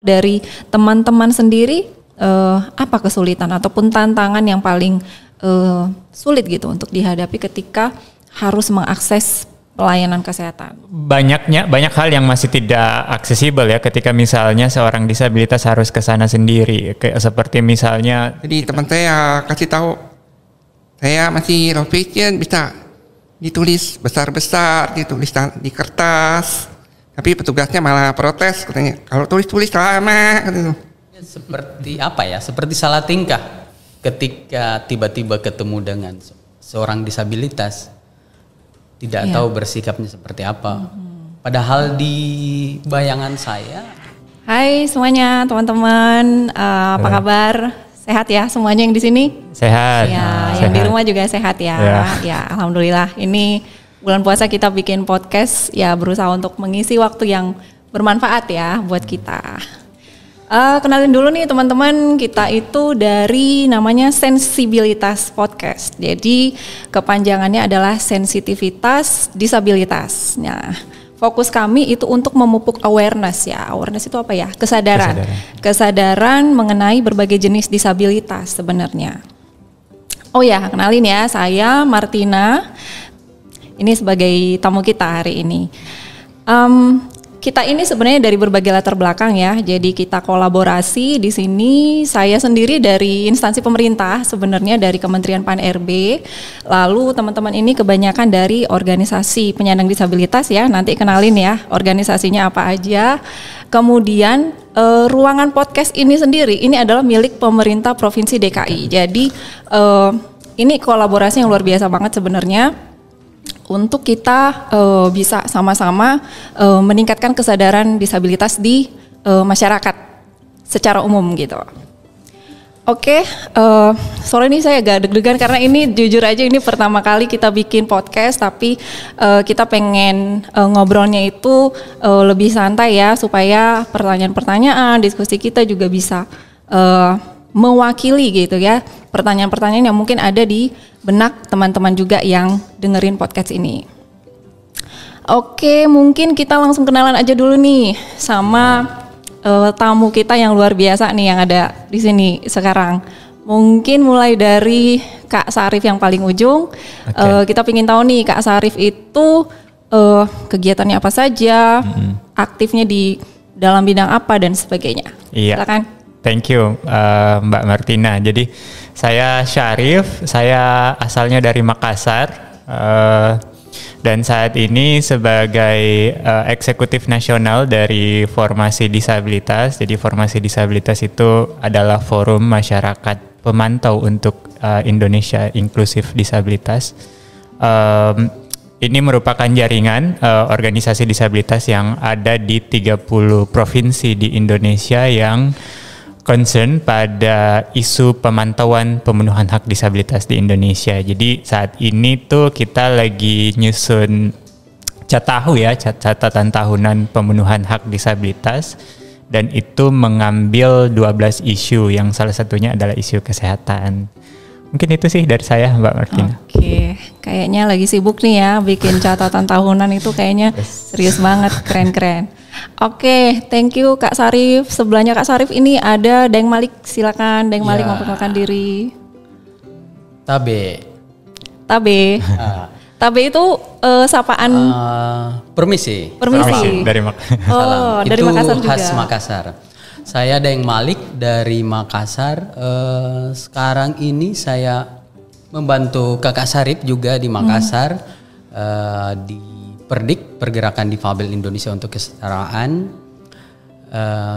dari teman-teman sendiri, apa kesulitan ataupun tantangan yang paling sulit gitu untuk dihadapi ketika harus mengakses pelayanan kesehatan? Banyak hal yang masih tidak aksesibel ya ketika misalnya seorang disabilitas harus ke sana sendiri. Kayak seperti misalnya, jadi teman saya kasih tahu, saya masih low vision, bisa ditulis besar-besar, ditulis di kertas. Tapi petugasnya malah protes, katanya kalau tulis lama gitu. Seperti apa ya? Seperti salah tingkah ketika tiba-tiba ketemu dengan seorang disabilitas, tidak tahu bersikapnya seperti apa. Padahal di bayangan saya. Hai semuanya teman-teman, apa kabar? Sehat ya semuanya yang di sini? Sehat. Ya, sehat. yang di rumah juga sehat ya. Ya, alhamdulillah. Ini bulan puasa kita bikin podcast ya, berusaha untuk mengisi waktu yang bermanfaat ya buat kita. Kenalin dulu nih teman-teman, kita itu dari namanya Sensibilitas Podcast. Jadi kepanjangannya adalah sensitivitas disabilitas. Nah, fokus kami itu untuk memupuk awareness ya. Awareness itu apa ya? Kesadaran mengenai berbagai jenis disabilitas sebenarnya. Oh ya, kenalin ya, saya Martina. Ini sebagai tamu kita hari ini. Kita ini sebenarnya dari berbagai latar belakang ya. Jadi kita kolaborasi di sini. Saya sendiri dari instansi pemerintah, sebenarnya dari Kementerian Pan-RB. Lalu teman-teman ini kebanyakan dari organisasi penyandang disabilitas ya. Nanti kenalin ya organisasinya apa aja. Kemudian ruangan podcast ini sendiri ini adalah milik pemerintah Provinsi DKI. Jadi ini kolaborasi yang luar biasa banget sebenarnya, untuk kita bisa sama-sama meningkatkan kesadaran disabilitas di masyarakat secara umum gitu. Oke, sore ini saya agak deg-degan karena ini jujur aja ini pertama kali kita bikin podcast, tapi kita pengen ngobrolnya itu lebih santai ya, supaya pertanyaan-pertanyaan, diskusi kita juga bisa mewakili gitu ya, pertanyaan-pertanyaan yang mungkin ada di benak teman-teman juga yang dengerin podcast ini. Oke, mungkin kita langsung kenalan aja dulu nih sama tamu kita yang luar biasa nih yang ada di sini sekarang. Mungkin mulai dari Kak Sarif yang paling ujung. Kita pengen tahu nih Kak Sarif itu kegiatannya apa saja, aktifnya di dalam bidang apa dan sebagainya. Iya. Silakan. Thank you Mbak Martina. Jadi saya Syarif, saya asalnya dari Makassar dan saat ini sebagai eksekutif nasional dari Formasi Disabilitas. Jadi Formasi Disabilitas itu adalah forum masyarakat pemantau untuk Indonesia Inklusif Disabilitas. Ini merupakan jaringan organisasi disabilitas yang ada di 30 provinsi di Indonesia yang concern pada isu pemantauan pemenuhan hak disabilitas di Indonesia. Jadi saat ini tuh kita lagi nyusun catatan tahunan pemenuhan hak disabilitas, dan itu mengambil 12 isu yang salah satunya adalah isu kesehatan. Mungkin itu sih dari saya Mbak Martina. Oke, kayaknya lagi sibuk nih ya bikin catatan tahunan itu, kayaknya serius banget, keren-keren. Oke, thank you Kak Sarif. Sebelahnya Kak Sarif ini ada Deng Malik, silakan Deng Malik memperkenalkan diri. Tabe. Tabe itu sapaan Permisi. Dari Oh, dari Makassar juga. Khas Makassar. Saya Deng Malik dari Makassar. Sekarang ini saya membantu Kakak Sarif juga di Makassar di Perdik, Pergerakan Difabel Indonesia untuk Kesetaraan.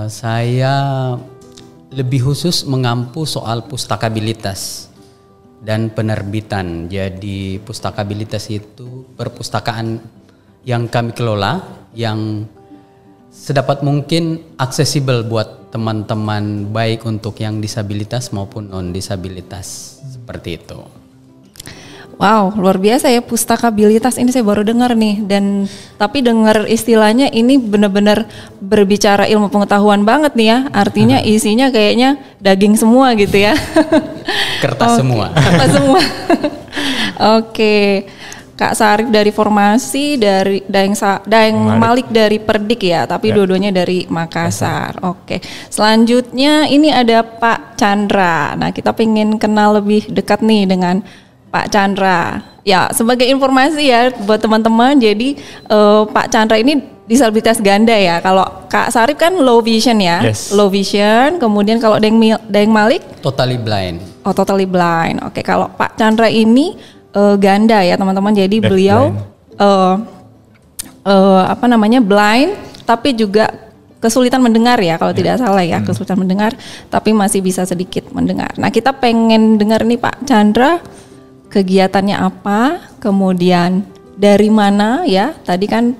Saya lebih khusus mengampu soal pustakabilitas dan penerbitan. Jadi pustakabilitas itu perpustakaan yang kami kelola, yang sedapat mungkin aksesibel buat teman-teman, baik untuk yang disabilitas maupun non-disabilitas, seperti itu. Wow, luar biasa ya, pustakabilitas ini saya baru dengar nih, dan tapi dengar istilahnya ini benar-benar berbicara ilmu pengetahuan banget nih ya, artinya isinya kayaknya daging semua gitu ya. Kertas semua. Kertas semua. Oke. Kak Sarif dari Formasi, dari Daeng Malik dari Perdik ya, tapi dua-duanya dari Makassar. Oke. Selanjutnya ini ada Pak Chandra. Nah, kita pengen kenal lebih dekat nih dengan Pak Chandra. Ya, sebagai informasi ya buat teman-teman, jadi Pak Chandra ini disabilitas ganda ya. Kalau Kak Sarif kan low vision ya, low vision. Kemudian kalau Daeng Malik totally blind. Oh, totally blind. Oke, kalau Pak Chandra ini ganda ya teman-teman. Jadi beliau blind, tapi juga kesulitan mendengar ya kalau tidak salah ya, kesulitan mendengar, tapi masih bisa sedikit mendengar. Nah, kita pengen dengar nih Pak Chandra, kegiatannya apa, kemudian dari mana ya? Tadi kan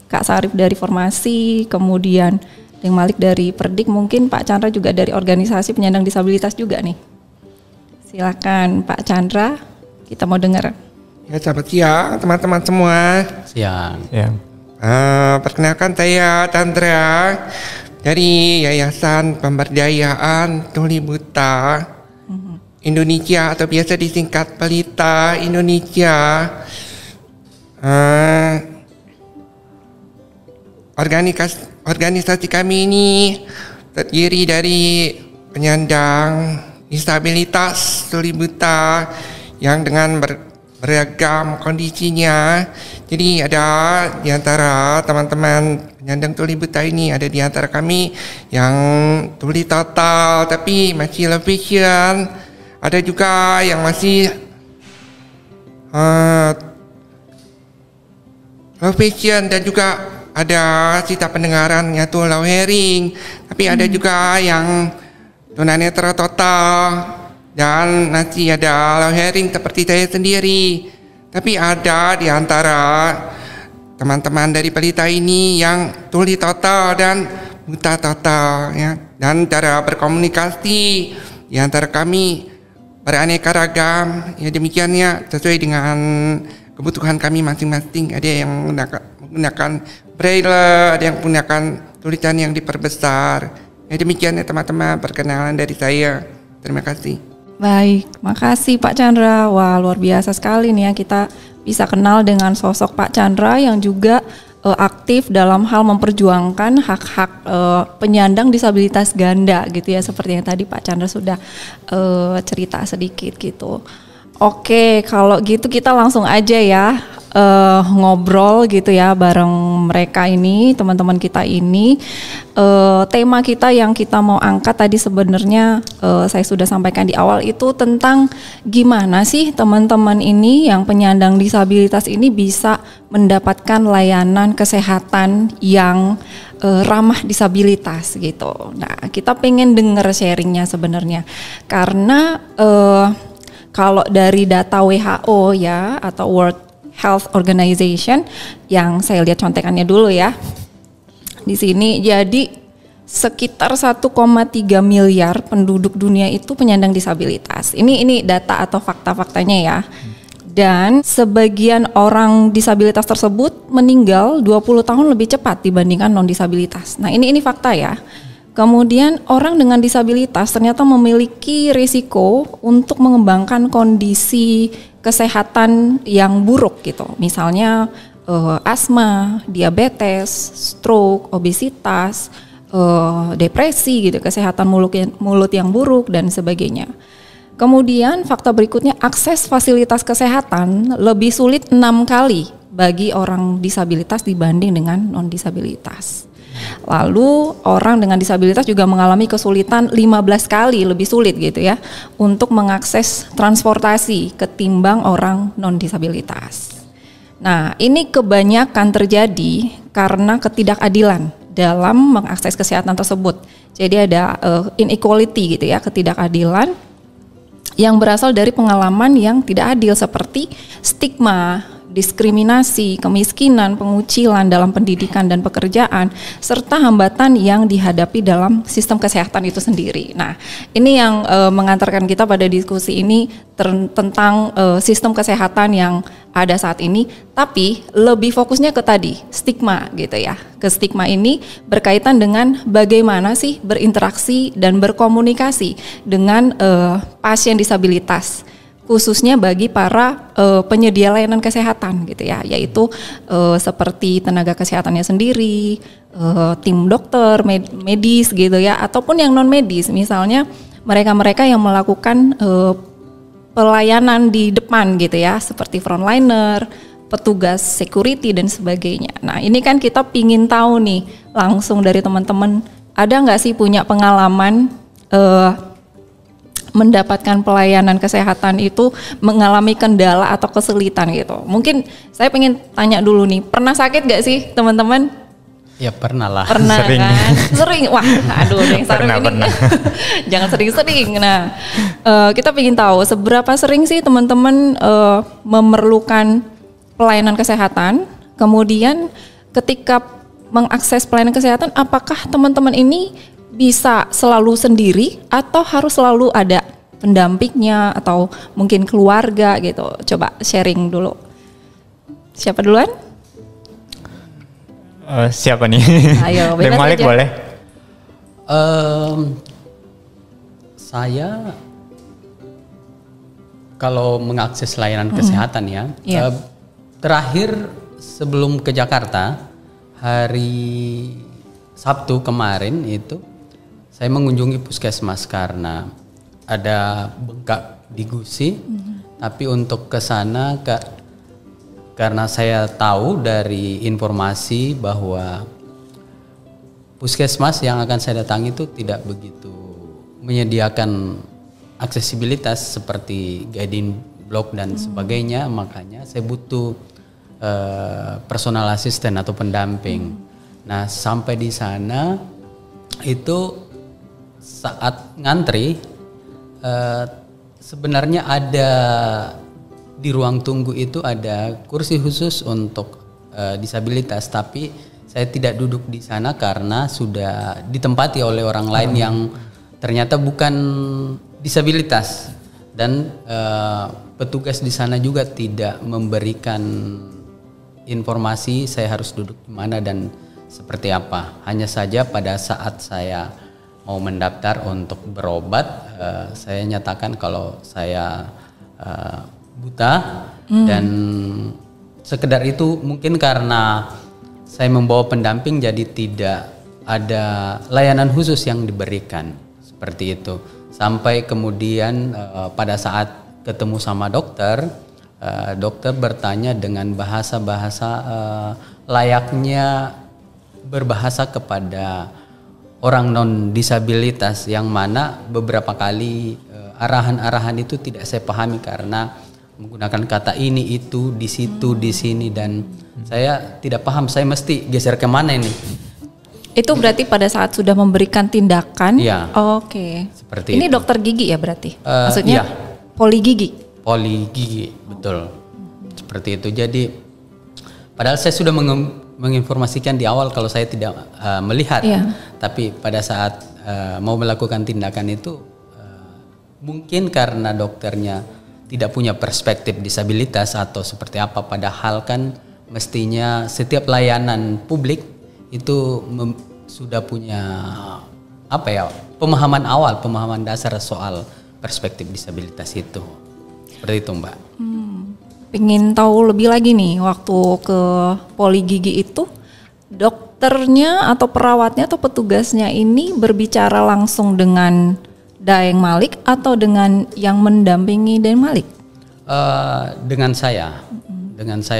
Kak Sarif dari Formasi, kemudian Daeng Malik dari Perdik, mungkin Pak Chandra juga dari organisasi penyandang disabilitas juga nih. Silakan Pak Chandra, kita mau dengar. Ya, selamat siang teman-teman semua. Siang. Ya. Perkenalkan saya Chandra dari Yayasan Pemberdayaan Tuli Buta Indonesia atau biasa disingkat Pelita Indonesia. Organisasi kami ini terdiri dari penyandang disabilitas tuli buta yang dengan beragam kondisinya. Jadi ada di antara teman-teman penyandang tuli buta ini, ada di antara kami yang tuli total tapi masih low vision. Ada juga yang masih low vision dan juga ada sisa pendengaran yaitu low hearing. Tapi ada juga yang tunanetra total dan masih ada low hearing seperti saya sendiri. Tapi ada di antara teman-teman dari Pelita ini yang tuli total dan buta total ya. Dan cara berkomunikasi di antara kami beraneka ragam ya, demikiannya sesuai dengan kebutuhan kami masing-masing. Ada yang menggunakan braille, ada yang menggunakan tulisan yang diperbesar. Ya, demikian ya teman-teman perkenalan dari saya. Terima kasih. Baik, makasih Pak Chandra. Wah, luar biasa sekali nih ya kita bisa kenal dengan sosok Pak Chandra yang juga aktif dalam hal memperjuangkan hak-hak penyandang disabilitas ganda gitu ya, seperti yang tadi Pak Chandra sudah cerita sedikit gitu. Oke, kalau gitu kita langsung aja ya ngobrol gitu ya bareng mereka ini, teman-teman kita ini. Tema kita yang kita mau angkat tadi sebenarnya saya sudah sampaikan di awal itu tentang gimana sih teman-teman ini yang penyandang disabilitas ini bisa mendapatkan layanan kesehatan yang ramah disabilitas gitu. Nah, kita pengen denger sharingnya sebenarnya karena kalau dari data WHO ya atau World Health Organization yang saya lihat contekannya dulu ya. Di sini jadi sekitar 1,3 miliar penduduk dunia itu penyandang disabilitas. Ini data atau fakta-faktanya ya. Dan sebagian orang disabilitas tersebut meninggal 20 tahun lebih cepat dibandingkan non-disabilitas. Nah, ini fakta ya. Kemudian orang dengan disabilitas ternyata memiliki risiko untuk mengembangkan kondisi kesehatan yang buruk gitu. Misalnya asma, diabetes, stroke, obesitas, depresi gitu, kesehatan mulut yang buruk dan sebagainya. Kemudian fakta berikutnya, akses fasilitas kesehatan lebih sulit 6 kali bagi orang disabilitas dibanding dengan non-disabilitas. Lalu orang dengan disabilitas juga mengalami kesulitan 15 kali lebih sulit gitu ya untuk mengakses transportasi ketimbang orang non-disabilitas. Nah, ini kebanyakan terjadi karena ketidakadilan dalam mengakses kesehatan tersebut. Jadi ada inequality gitu ya, ketidakadilan yang berasal dari pengalaman yang tidak adil seperti stigma, diskriminasi, kemiskinan, pengucilan dalam pendidikan dan pekerjaan, serta hambatan yang dihadapi dalam sistem kesehatan itu sendiri. Nah, ini yang mengantarkan kita pada diskusi ini tentang sistem kesehatan yang ada saat ini, tapi lebih fokusnya ke tadi, stigma gitu ya. Ke stigma ini berkaitan dengan bagaimana sih berinteraksi dan berkomunikasi dengan pasien disabilitas. khususnya bagi para penyedia layanan kesehatan gitu ya, yaitu seperti tenaga kesehatannya sendiri, tim dokter, medis gitu ya, ataupun yang non medis, misalnya mereka-mereka yang melakukan pelayanan di depan gitu ya, seperti frontliner, petugas security dan sebagainya. Nah ini kan kita pingin tahu nih langsung dari teman-teman, ada nggak sih punya pengalaman mendapatkan pelayanan kesehatan itu mengalami kendala atau kesulitan gitu. Mungkin saya pengen tanya dulu nih, pernah sakit gak sih teman-teman? Ya pernah lah. Pernah Sering. kan? Sering. Wah, aduh yang sarung ini. Pernah. Jangan sering-sering. Nah, kita pengen tahu seberapa sering sih teman-teman memerlukan pelayanan kesehatan. Kemudian ketika mengakses pelayanan kesehatan, apakah teman-teman ini bisa selalu sendiri atau harus selalu ada pendampingnya atau mungkin keluarga gitu. Coba sharing dulu. Siapa duluan? Siapa nih? Ayo, Bang bebas Malik aja. boleh? Saya kalau mengakses layanan kesehatan ya, Iya. terakhir sebelum ke Jakarta hari Sabtu kemarin itu saya mengunjungi puskesmas karena ada bengkak di gusi, tapi untuk ke sana karena saya tahu dari informasi bahwa puskesmas yang akan saya datangi itu tidak begitu menyediakan aksesibilitas seperti guiding block dan sebagainya, makanya saya butuh personal assistant atau pendamping. Nah sampai di sana itu saat ngantri sebenarnya ada di ruang tunggu itu ada kursi khusus untuk disabilitas, tapi saya tidak duduk di sana karena sudah ditempati oleh orang lain yang ternyata bukan disabilitas, dan petugas di sana juga tidak memberikan informasi saya harus duduk di mana dan seperti apa. Hanya saja pada saat saya mau mendaftar untuk berobat, saya nyatakan kalau saya buta, dan sekedar itu mungkin karena saya membawa pendamping jadi tidak ada layanan khusus yang diberikan seperti itu. Sampai kemudian pada saat ketemu sama dokter, dokter bertanya dengan bahasa-bahasa layaknya berbahasa kepada orang non disabilitas, yang mana beberapa kali arahan-arahan itu tidak saya pahami karena menggunakan kata ini itu di situ di sini, dan saya tidak paham saya mesti geser kemana ini. Itu berarti pada saat sudah memberikan tindakan. Iya. Oke. Seperti ini itu. dokter gigi ya berarti? Maksudnya iya. poli gigi. Poli gigi, betul. Seperti itu. Jadi padahal saya sudah menginformasikan di awal kalau saya tidak melihat, Iya. tapi pada saat mau melakukan tindakan itu mungkin karena dokternya tidak punya perspektif disabilitas atau seperti apa, padahal kan mestinya setiap layanan publik itu sudah punya pemahaman awal, pemahaman dasar soal perspektif disabilitas itu. Seperti itu, Mbak. Pengen tahu lebih lagi nih, waktu ke poli gigi itu dokternya atau perawatnya atau petugasnya ini berbicara langsung dengan Daeng Malik atau dengan yang mendampingi Daeng Malik? Dengan saya.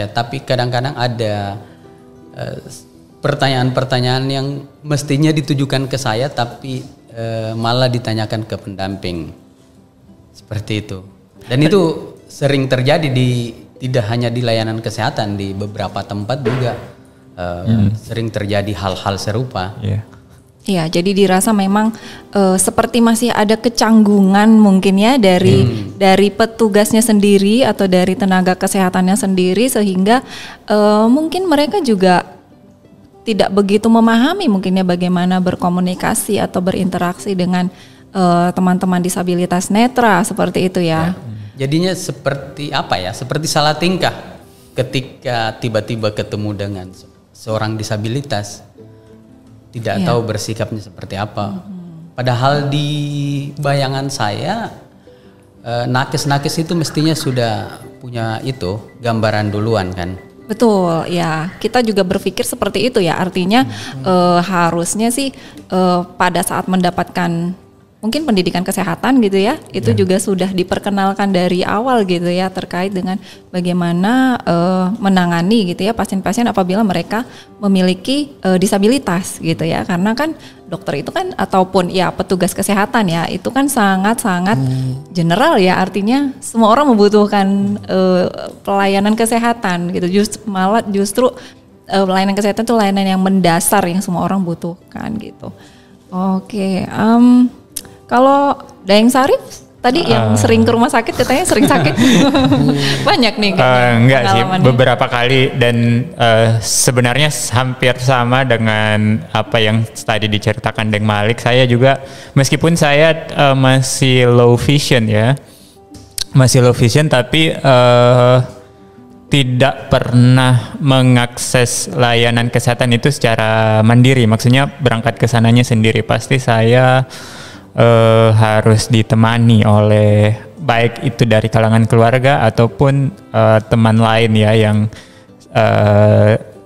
Tapi kadang-kadang ada pertanyaan-pertanyaan yang mestinya ditujukan ke saya, tapi malah ditanyakan ke pendamping. Seperti itu. Dan itu sering terjadi tidak hanya di layanan kesehatan, di beberapa tempat juga sering terjadi hal-hal serupa. Iya, jadi dirasa memang seperti masih ada kecanggungan mungkin ya dari petugasnya sendiri atau dari tenaga kesehatannya sendiri, sehingga mungkin mereka juga tidak begitu memahami mungkinnya bagaimana berkomunikasi atau berinteraksi dengan teman-teman disabilitas netra seperti itu ya. Jadinya seperti seperti salah tingkah ketika tiba-tiba ketemu dengan seorang disabilitas, tidak tahu bersikapnya seperti apa. Padahal di bayangan saya nakes-nakes itu mestinya sudah punya itu gambaran duluan kan. Betul, ya. Kita juga berpikir seperti itu ya. Artinya harusnya sih pada saat mendapatkan mungkin pendidikan kesehatan gitu ya, itu juga sudah diperkenalkan dari awal gitu ya terkait dengan bagaimana menangani gitu ya pasien-pasien apabila mereka memiliki disabilitas gitu ya. Karena kan dokter itu kan ataupun ya petugas kesehatan ya itu kan sangat-sangat general ya, artinya semua orang membutuhkan pelayanan kesehatan gitu. Justru pelayanan kesehatan itu layanan yang mendasar yang semua orang butuhkan gitu. Oke, kalau Daeng Sarif tadi yang sering ke rumah sakit katanya sering sakit. Banyak nih enggak sih, beberapa kali dan sebenarnya hampir sama dengan apa yang tadi diceritakan Deng Malik. Saya juga meskipun saya masih low vision ya. Masih low vision tapi tidak pernah mengakses layanan kesehatan itu secara mandiri. Maksudnya berangkat ke sananya sendiri. Pasti saya harus ditemani oleh baik itu dari kalangan keluarga ataupun teman lain ya yang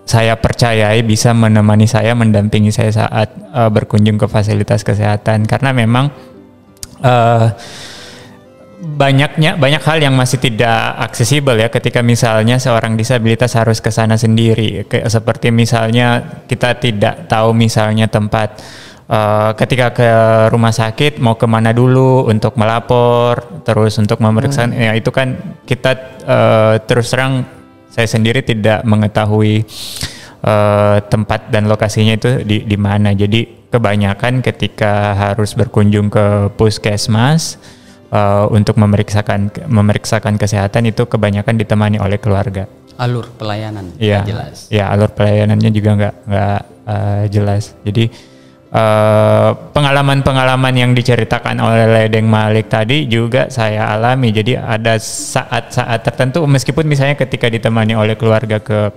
saya percayai bisa menemani saya, mendampingi saya saat berkunjung ke fasilitas kesehatan. Karena memang banyak hal yang masih tidak aksesibel ya ketika misalnya seorang disabilitas harus ke sana sendiri. Seperti misalnya kita tidak tahu misalnya tempat ketika ke rumah sakit mau kemana dulu untuk melapor, terus untuk memeriksa, ya itu kan kita terus terang saya sendiri tidak mengetahui tempat dan lokasinya itu di mana. Jadi kebanyakan ketika harus berkunjung ke puskesmas untuk memeriksakan kesehatan itu kebanyakan ditemani oleh keluarga. Alur pelayanan jelas. Ya, alur pelayanannya juga nggak jelas. Jadi pengalaman-pengalaman yang diceritakan oleh Deng Malik tadi juga saya alami. Jadi ada saat-saat tertentu meskipun misalnya ketika ditemani oleh keluarga ke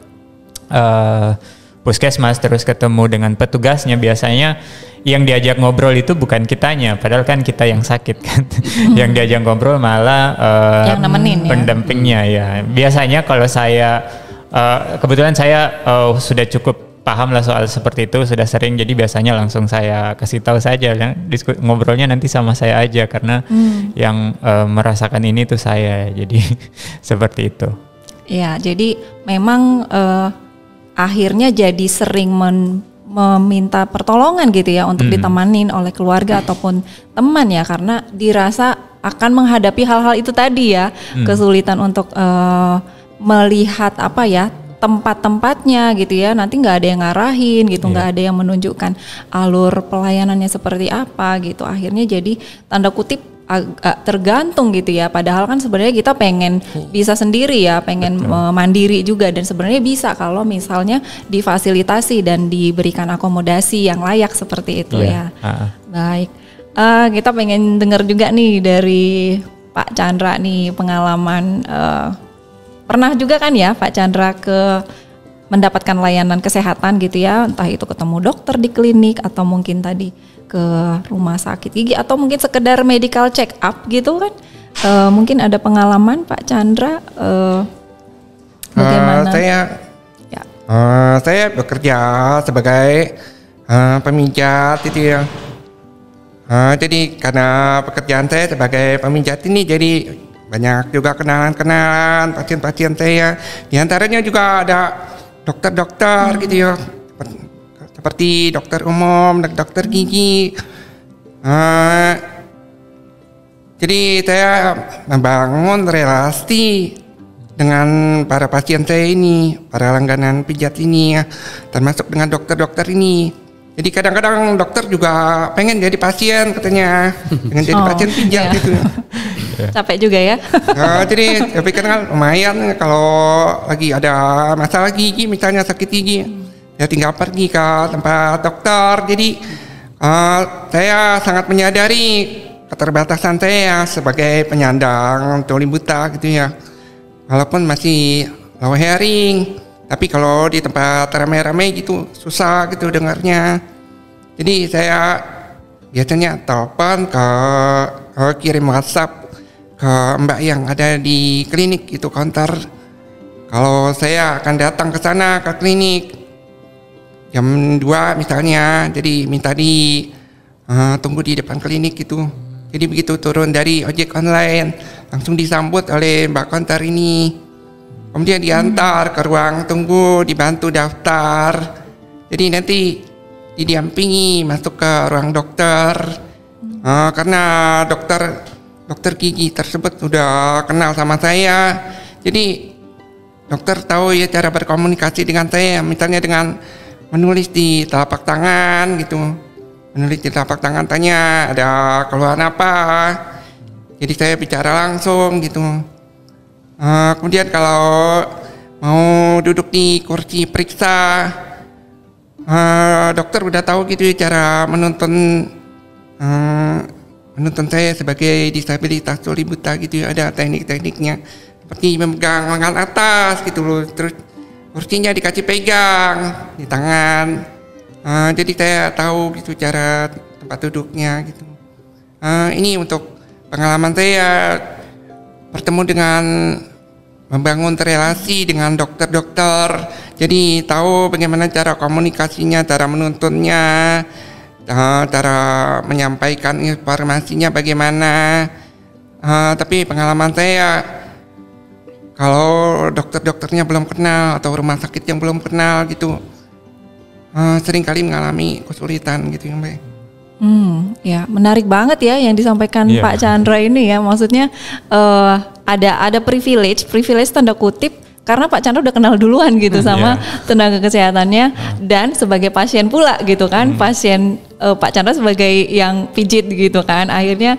puskesmas terus ketemu dengan petugasnya, biasanya yang diajak ngobrol itu bukan kitanya, padahal kan kita yang sakit kan. Yang diajak ngobrol malah yang nemenin, pendampingnya ya. Biasanya kalau saya kebetulan saya sudah cukup paham lah soal seperti itu, sudah sering, jadi biasanya langsung saya kasih tahu saja, ngobrolnya nanti sama saya aja karena yang merasakan ini tuh saya, jadi seperti itu. Ya, jadi memang akhirnya jadi sering meminta pertolongan gitu ya untuk ditemanin oleh keluarga ataupun teman ya, karena dirasa akan menghadapi hal-hal itu tadi ya, kesulitan untuk melihat apa ya tempat-tempatnya gitu ya, nanti nggak ada yang ngarahin gitu, nggak ada yang menunjukkan alur pelayanannya seperti apa gitu, akhirnya jadi tanda kutip agak tergantung gitu ya, padahal kan sebenarnya kita pengen bisa sendiri ya, pengen mandiri juga, dan sebenarnya bisa kalau misalnya difasilitasi dan diberikan akomodasi yang layak seperti itu ya. Baik, kita pengen dengar juga nih dari Pak Chandra nih pengalaman pernah juga kan ya Pak Chandra mendapatkan layanan kesehatan gitu ya, entah itu ketemu dokter di klinik atau mungkin tadi ke rumah sakit gigi atau mungkin sekedar medical check up gitu kan. Mungkin ada pengalaman Pak Chandra bagaimana? Saya bekerja sebagai pemijat itu ya. Jadi karena pekerjaan saya sebagai pemijat ini, jadi banyak juga kenalan-kenalan pasien-pasien saya. Di antaranya juga ada dokter-dokter gitu ya, seperti dokter umum, dokter gigi. Jadi saya membangun relasi dengan para pasien saya ini, para langganan pijat ini ya, termasuk dengan dokter-dokter ini. Jadi kadang-kadang dokter juga pengen jadi pasien katanya, pengen jadi pasien pijat gitu. Capek juga ya. Jadi tapi kan lumayan kalau lagi ada masalah gigi, misalnya sakit gigi, ya tinggal pergi ke tempat dokter. Jadi saya sangat menyadari keterbatasan saya sebagai penyandang tuli buta gitu ya. Walaupun masih low hearing, tapi kalau di tempat ramai-ramai gitu susah gitu dengarnya. Jadi saya biasanya telepon kirim WhatsApp ke mbak yang ada di klinik itu counter. Kalau saya akan datang ke sana ke klinik jam 2 misalnya, jadi minta tunggu di depan klinik gitu. Jadi begitu turun dari ojek online langsung disambut oleh mbak counter ini. Kemudian diantar ke ruang tunggu, dibantu daftar. Jadi nanti didampingi masuk ke ruang dokter. Karena dokter gigi tersebut sudah kenal sama saya. Jadi dokter tahu ya cara berkomunikasi dengan saya, misalnya dengan menulis di telapak tangan gitu. Menulis di telapak tangan, tanya ada keluhan apa. Jadi saya bicara langsung gitu. Kemudian kalau mau duduk di kursi periksa, dokter udah tahu gitu ya cara menuntun saya sebagai disabilitas tuli buta gitu ya, ada teknik-tekniknya seperti memegang lengan atas gitu loh, terus kursinya dikasih pegang di tangan. Jadi saya tahu gitu cara tempat duduknya gitu. Ini untuk pengalaman saya bertemu dengan membangun relasi dengan dokter-dokter. Jadi tahu bagaimana cara komunikasinya, cara menuntunnya, cara menyampaikan informasinya bagaimana. Tapi pengalaman saya, kalau dokter-dokternya belum kenal atau rumah sakit yang belum kenal gitu, seringkali mengalami kesulitan gitu ya Mbak. Ya menarik banget ya yang disampaikan Pak Chandra ini ya. Maksudnya ada privilege tanda kutip karena Pak Chandra udah kenal duluan gitu sama tenaga kesehatannya dan sebagai pasien pula gitu kan. Pasien Pak Chandra sebagai yang pijit gitu kan. Akhirnya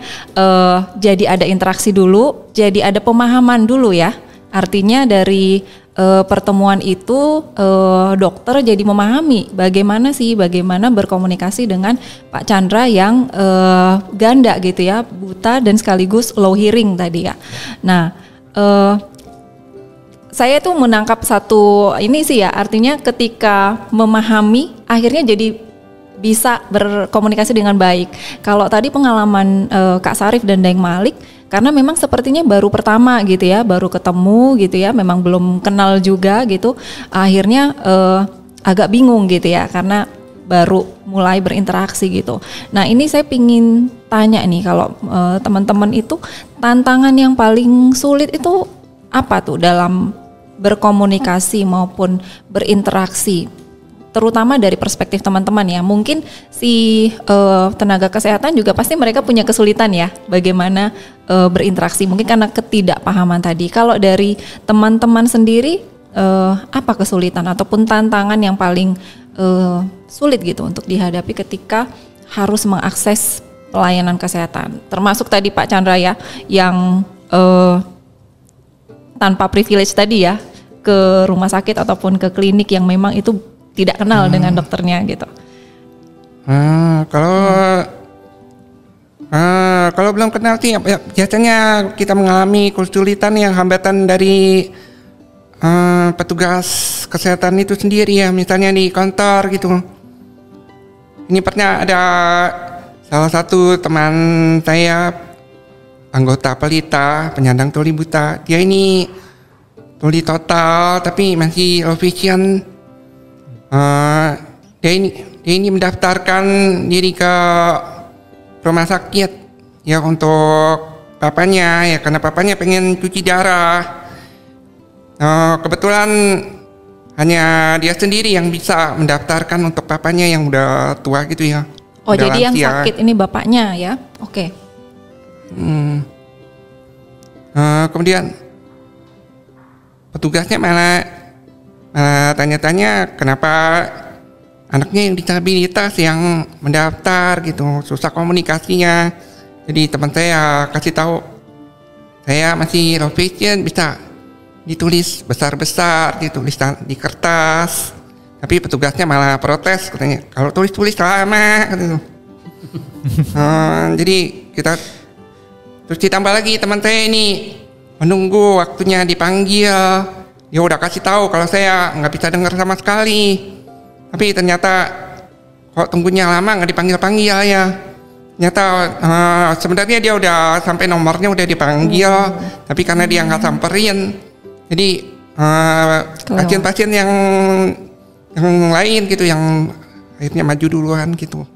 jadi ada interaksi dulu, jadi ada pemahaman dulu ya. Artinya dari pertemuan itu dokter jadi memahami bagaimana berkomunikasi dengan Pak Chandra yang ganda gitu ya, buta dan sekaligus low hearing tadi ya. Nah, saya tuh menangkap satu ini sih ya, artinya ketika memahami akhirnya jadi bisa berkomunikasi dengan baik. Kalau tadi pengalaman Kak Sarif dan Daeng Malik, karena memang sepertinya baru pertama gitu ya, baru ketemu gitu ya, memang belum kenal juga gitu, akhirnya agak bingung gitu ya, karena baru mulai berinteraksi gitu. Nah ini saya pingin tanya nih, kalau teman-teman itu tantangan yang paling sulit itu apa tuh dalam berkomunikasi maupun berinteraksi? Terutama dari perspektif teman-teman ya, mungkin si tenaga kesehatan juga pasti mereka punya kesulitan ya bagaimana berinteraksi, mungkin karena ketidakpahaman tadi. Kalau dari teman-teman sendiri apa kesulitan ataupun tantangan yang paling sulit gitu untuk dihadapi ketika harus mengakses pelayanan kesehatan, termasuk tadi Pak Chandra ya yang tanpa privilege tadi ya ke rumah sakit ataupun ke klinik yang memang itu tidak kenal dengan dokternya gitu. Kalau belum kenal sih biasanya kita mengalami kesulitan yang hambatan dari petugas kesehatan itu sendiri ya, misalnya di kantor gitu. Ini pernah ada salah satu teman saya, anggota pelita penyandang tuli buta. Dia ini tuli total tapi masih low vision. Dia ini mendaftarkan diri ke rumah sakit ya untuk papanya ya, karena papanya pengen cuci darah. Kebetulan hanya dia sendiri yang bisa mendaftarkan untuk papanya yang udah tua gitu ya. Oh jadi lansia. Yang sakit ini bapaknya ya, oke. Kemudian petugasnya malah tanya-tanya kenapa anaknya yang disabilitas yang mendaftar gitu, susah komunikasinya. Jadi teman saya kasih tahu, saya masih low vision, bisa ditulis besar-besar, ditulis di kertas. Tapi petugasnya malah protes, katanya kalau tulis lama gitu. Jadi kita terus ditambah lagi teman saya ini menunggu waktunya dipanggil. Dia udah kasih tahu kalau saya nggak bisa dengar sama sekali, tapi ternyata kok tunggunya lama nggak dipanggil ya. Nyata sebenarnya dia udah sampai nomornya udah dipanggil, tapi karena dia nggak samperin, jadi pasien-pasien yang lain gitu yang akhirnya maju duluan gitu.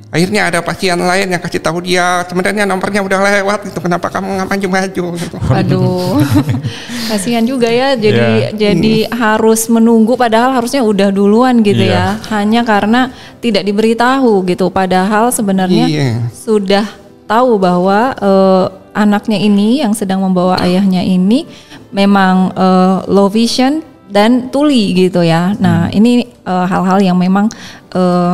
Akhirnya ada pasien lain yang kasih tahu dia sebenarnya nomornya udah lewat, itu kenapa kamu nggak maju-maju gitu. Aduh, kasihan juga ya. Jadi harus menunggu padahal harusnya udah duluan gitu ya. Hanya karena tidak diberitahu gitu. Padahal sebenarnya sudah tahu bahwa anaknya ini yang sedang membawa ayahnya ini memang low vision dan tuli gitu ya. Nah ini hal-hal yang memang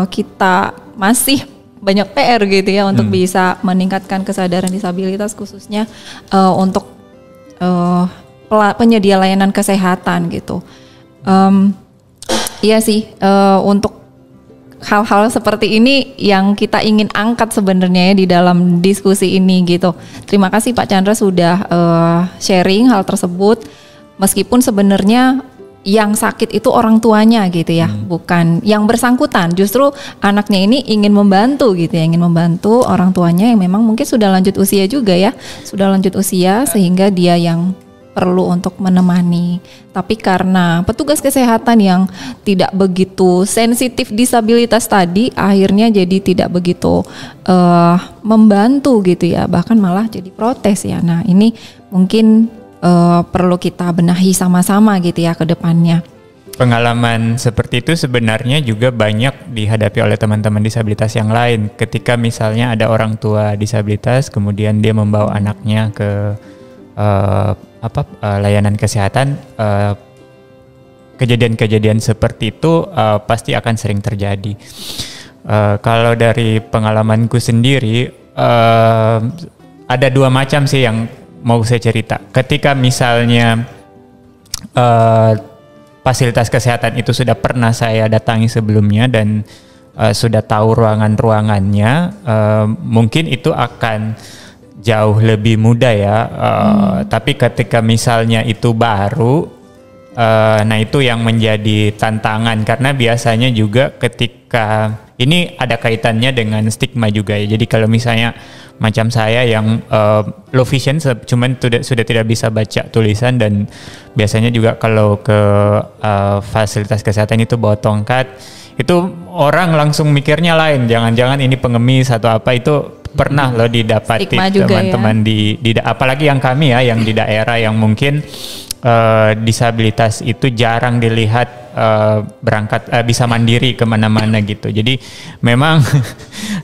kita masih banyak PR gitu ya untuk bisa meningkatkan kesadaran disabilitas khususnya untuk penyedia layanan kesehatan gitu. Iya sih, untuk hal-hal seperti ini yang kita ingin angkat sebenarnya ya di dalam diskusi ini gitu. Terima kasih Pak Chandra sudah sharing hal tersebut, meskipun sebenarnya yang sakit itu orang tuanya gitu ya, bukan yang bersangkutan. Justru anaknya ini ingin membantu gitu ya, ingin membantu orang tuanya yang memang mungkin sudah lanjut usia juga ya, sudah lanjut usia sehingga dia yang perlu untuk menemani. Tapi karena petugas kesehatan yang tidak begitu sensitif disabilitas tadi, akhirnya jadi tidak begitu membantu gitu ya, bahkan malah jadi protes ya. Nah ini mungkin perlu kita benahi sama-sama gitu ya ke depannya. Pengalaman seperti itu sebenarnya juga banyak dihadapi oleh teman-teman disabilitas yang lain. Ketika misalnya ada orang tua disabilitas, kemudian dia membawa anaknya ke layanan kesehatan, kejadian-kejadian seperti itu pasti akan sering terjadi. Kalau dari pengalamanku sendiri, ada dua macam sih yang mau saya cerita. Ketika misalnya fasilitas kesehatan itu sudah pernah saya datangi sebelumnya dan sudah tahu ruangan-ruangannya, mungkin itu akan jauh lebih mudah ya. Tapi ketika misalnya itu baru, nah itu yang menjadi tantangan, karena biasanya juga ketika ini ada kaitannya dengan stigma juga ya. Jadi kalau misalnya macam saya yang low vision cuman sudah tidak bisa baca tulisan, dan biasanya juga kalau ke fasilitas kesehatan itu bawa tongkat, itu orang langsung mikirnya lain, jangan-jangan ini pengemis atau apa. Itu pernah loh didapati teman-teman ya. Apalagi yang kami ya, yang di daerah yang mungkin disabilitas itu jarang dilihat berangkat bisa mandiri kemana-mana gitu. Jadi memang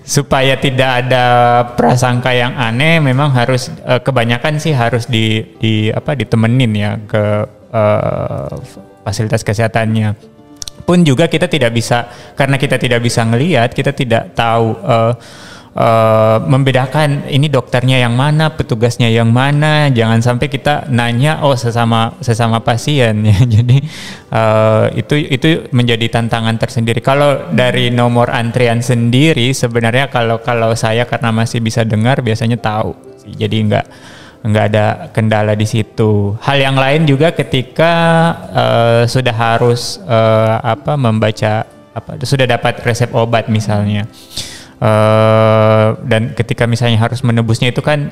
supaya tidak ada prasangka yang aneh, memang harus kebanyakan sih harus ditemenin ya ke fasilitas kesehatannya. Pun juga kita tidak bisa, karena kita tidak bisa ngelihat, kita tidak tahu membedakan ini dokternya yang mana, petugasnya yang mana. Jangan sampai kita nanya sesama pasien ya. Jadi itu menjadi tantangan tersendiri. Kalau dari nomor antrian sendiri sebenarnya kalau saya karena masih bisa dengar biasanya tahu. Jadi nggak ada kendala di situ. Hal yang lain juga ketika sudah harus membaca sudah dapat resep obat misalnya. Dan ketika misalnya harus menebusnya itu kan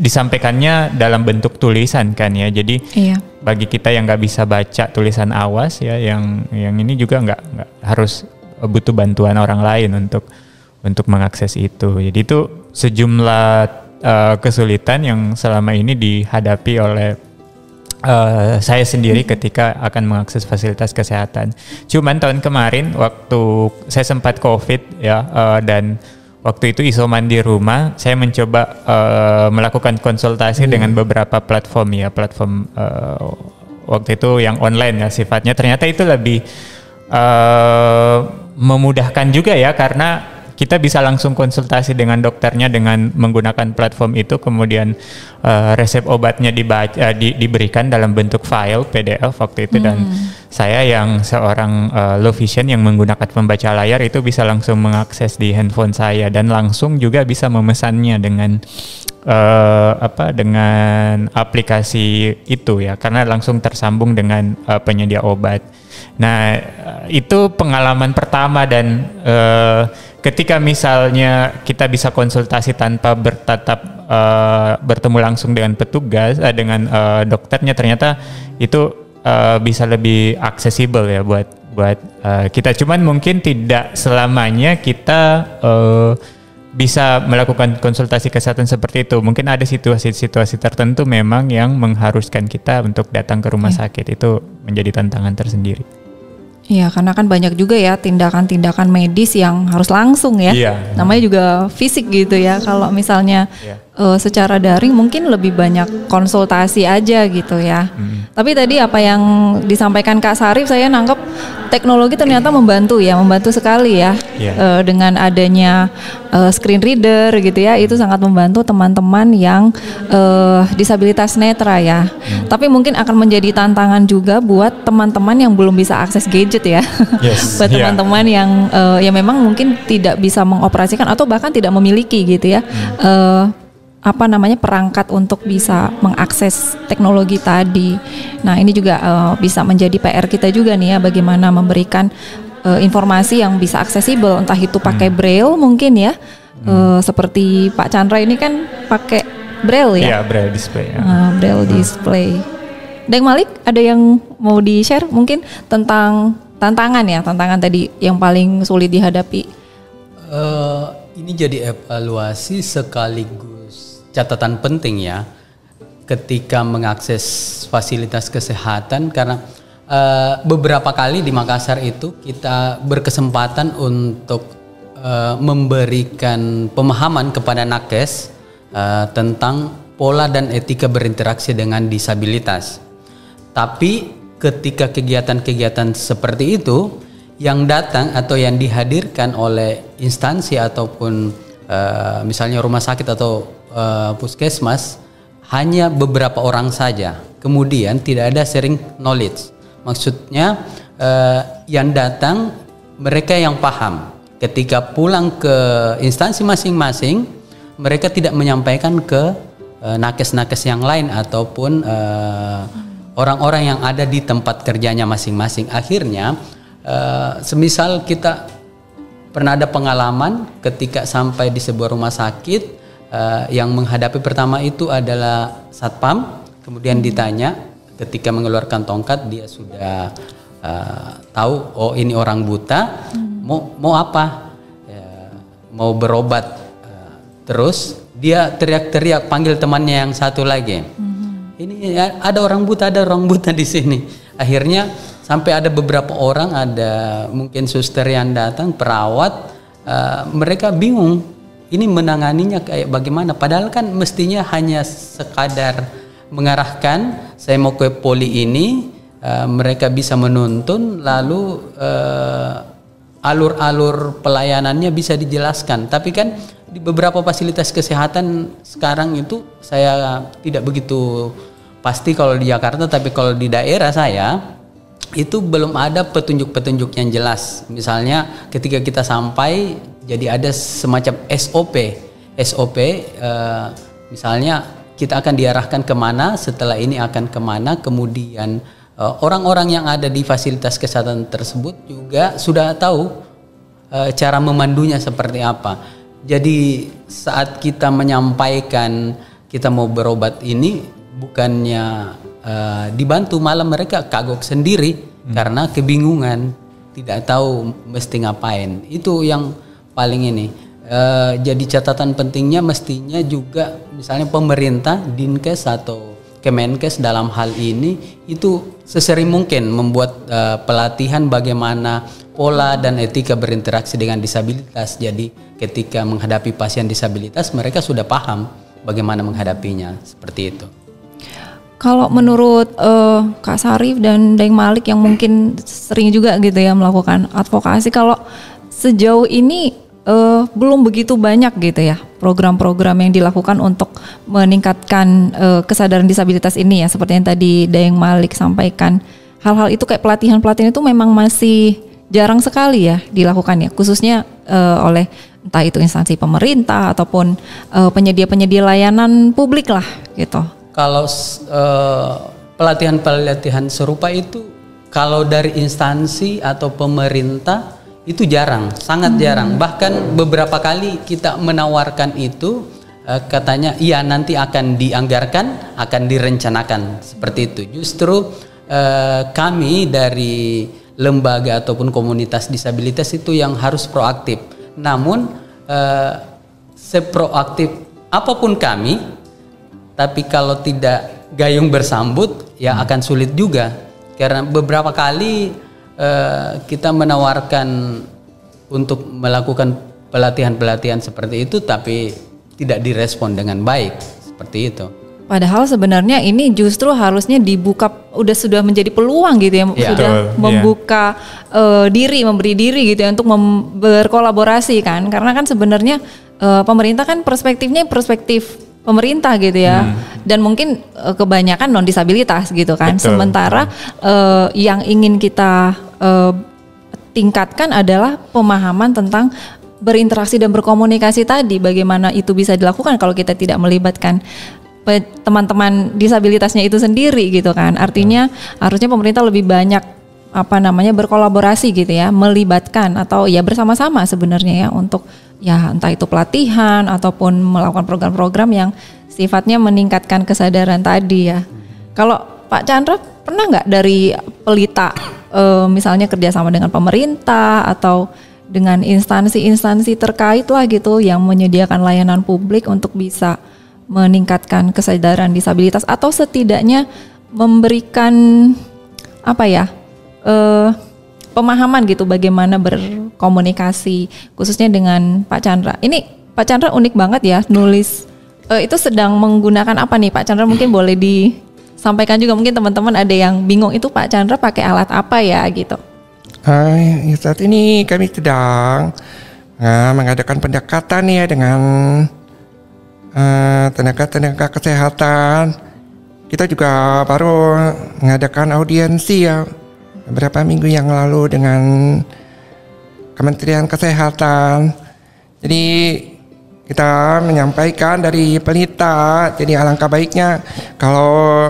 disampaikannya dalam bentuk tulisan kan ya. Jadi bagi kita yang nggak bisa baca tulisan awas ya, yang ini juga nggak harus butuh bantuan orang lain untuk mengakses itu. Jadi itu sejumlah kesulitan yang selama ini dihadapi oleh saya sendiri ketika akan mengakses fasilitas kesehatan. Cuman tahun kemarin waktu saya sempat COVID ya, dan waktu itu isoman di rumah, saya mencoba melakukan konsultasi dengan beberapa platform ya, waktu itu yang online ya sifatnya. Ternyata itu lebih memudahkan juga ya, karena kita bisa langsung konsultasi dengan dokternya dengan menggunakan platform itu, kemudian resep obatnya diberikan dalam bentuk file PDF waktu itu, dan saya yang seorang low vision yang menggunakan pembaca layar itu bisa langsung mengakses di handphone saya dan langsung juga bisa memesannya dengan dengan aplikasi itu ya, karena langsung tersambung dengan penyedia obat. Nah, itu pengalaman pertama dan ketika misalnya kita bisa konsultasi tanpa bertemu langsung dengan petugas, dengan dokternya, ternyata itu bisa lebih aksesibel ya buat kita. Cuman mungkin tidak selamanya kita bisa melakukan konsultasi kesehatan seperti itu. Mungkin ada situasi-situasi tertentu memang yang mengharuskan kita untuk datang ke rumah sakit. Itu menjadi tantangan tersendiri. Iya, karena kan banyak juga ya tindakan-tindakan medis yang harus langsung ya. Iya. Namanya juga fisik gitu ya. Kalau misalnya secara daring mungkin lebih banyak konsultasi aja gitu ya. Tapi tadi apa yang disampaikan Kak Sarif, saya nangkep teknologi ternyata membantu sekali ya. Dengan adanya screen reader gitu ya, itu sangat membantu teman-teman yang disabilitas netra ya. Tapi mungkin akan menjadi tantangan juga buat teman-teman yang belum bisa akses gadget ya. Buat teman-teman yang ya memang mungkin tidak bisa mengoperasikan atau bahkan tidak memiliki gitu ya. Perangkat untuk bisa mengakses teknologi tadi. Nah, ini juga bisa menjadi PR kita juga nih ya, bagaimana memberikan informasi yang bisa aksesibel, entah itu pakai braille mungkin ya. Seperti Pak Chandra ini kan pakai braille ya. Iya, braille display ya. Braille display. Deng Malik, ada yang mau di-share mungkin tentang tantangan tadi yang paling sulit dihadapi? Ini jadi evaluasi sekaligus catatan penting ya ketika mengakses fasilitas kesehatan, karena beberapa kali di Makassar itu kita berkesempatan untuk memberikan pemahaman kepada nakes tentang pola dan etika berinteraksi dengan disabilitas. Tapi ketika kegiatan-kegiatan seperti itu yang datang atau yang dihadirkan oleh instansi ataupun misalnya rumah sakit atau puskesmas hanya beberapa orang saja, kemudian tidak ada sharing knowledge. Maksudnya yang datang mereka yang paham, ketika pulang ke instansi masing-masing mereka tidak menyampaikan ke nakes-nakes yang lain ataupun orang-orang yang ada di tempat kerjanya masing-masing. Akhirnya semisal kita pernah ada pengalaman ketika sampai di sebuah rumah sakit, yang menghadapi pertama itu adalah satpam, kemudian ditanya, ketika mengeluarkan tongkat dia sudah tahu, oh ini orang buta, mau apa, mau berobat, terus dia teriak-teriak panggil temannya yang satu lagi, ini ada orang buta di sini. Akhirnya sampai ada beberapa orang, ada mungkin suster yang datang, perawat, mereka bingung ini menanganinya kayak bagaimana, padahal kan mestinya hanya sekadar mengarahkan, saya mau ke poli ini, mereka bisa menuntun, lalu alur-alur pelayanannya bisa dijelaskan. Tapi kan di beberapa fasilitas kesehatan sekarang itu saya tidak begitu pasti kalau di Jakarta, tapi kalau di daerah saya itu belum ada petunjuk-petunjuk yang jelas. Misalnya ketika kita sampai, jadi ada semacam SOP, misalnya kita akan diarahkan kemana, setelah ini akan kemana, kemudian orang-orang yang ada di fasilitas kesehatan tersebut juga sudah tahu cara memandunya seperti apa. Jadi saat kita menyampaikan kita mau berobat ini, bukannya dibantu, malah mereka kagok sendiri karena kebingungan, tidak tahu mesti ngapain. Itu yang paling ini. Jadi catatan pentingnya mestinya juga misalnya pemerintah, Dinkes atau Kemenkes dalam hal ini itu sesering mungkin membuat pelatihan bagaimana pola dan etika berinteraksi dengan disabilitas. Jadi ketika menghadapi pasien disabilitas mereka sudah paham bagaimana menghadapinya, seperti itu. Kalau menurut Kak Sarif dan Deng Malik yang mungkin sering juga gitu ya melakukan advokasi, kalau sejauh ini belum begitu banyak gitu ya program-program yang dilakukan untuk meningkatkan kesadaran disabilitas ini ya, seperti yang tadi Deng Malik sampaikan. Hal-hal itu kayak pelatihan-pelatihan itu memang masih jarang sekali ya dilakukan ya, khususnya oleh entah itu instansi pemerintah ataupun penyedia-penyedia layanan publik lah gitu. Kalau pelatihan-pelatihan serupa itu kalau dari instansi atau pemerintah itu jarang, sangat jarang. Bahkan beberapa kali kita menawarkan itu, katanya iya nanti akan dianggarkan, akan direncanakan seperti itu. Justru kami dari lembaga ataupun komunitas disabilitas itu yang harus proaktif. Namun seproaktif apapun kami, tapi kalau tidak gayung bersambut ya akan sulit juga. Karena beberapa kali kita menawarkan untuk melakukan pelatihan-pelatihan seperti itu, tapi tidak direspon dengan baik seperti itu. Padahal sebenarnya ini justru harusnya dibuka, sudah menjadi peluang gitu ya, sudah membuka memberi diri gitu ya untuk berkolaborasi kan, karena kan sebenarnya pemerintah kan perspektifnya perspektif pemerintah gitu ya, dan mungkin kebanyakan non disabilitas gitu kan. Betul. Sementara yang ingin kita tingkatkan adalah pemahaman tentang berinteraksi dan berkomunikasi tadi. Bagaimana itu bisa dilakukan kalau kita tidak melibatkan teman-teman disabilitasnya itu sendiri gitu kan. Artinya harusnya pemerintah lebih banyak berkolaborasi gitu ya, melibatkan atau ya bersama-sama sebenarnya ya untuk ya entah itu pelatihan ataupun melakukan program-program yang sifatnya meningkatkan kesadaran tadi ya. Kalau Pak Chandra pernah nggak dari Pelita misalnya kerjasama dengan pemerintah atau dengan instansi-instansi terkait lah gitu yang menyediakan layanan publik untuk bisa meningkatkan kesadaran disabilitas atau setidaknya memberikan pemahaman gitu bagaimana berkomunikasi khususnya dengan Pak Chandra. Ini Pak Chandra unik banget ya nulis. Itu sedang menggunakan apa nih Pak Chandra? Mungkin boleh disampaikan juga, mungkin teman-teman ada yang bingung itu Pak Chandra pakai alat apa ya gitu. Saat ini kami sedang mengadakan pendekatan ya dengan tenaga kesehatan. Kita juga baru mengadakan audiensi ya beberapa minggu yang lalu dengan Kementerian Kesehatan. Jadi kita menyampaikan dari Pelita, jadi alangkah baiknya kalau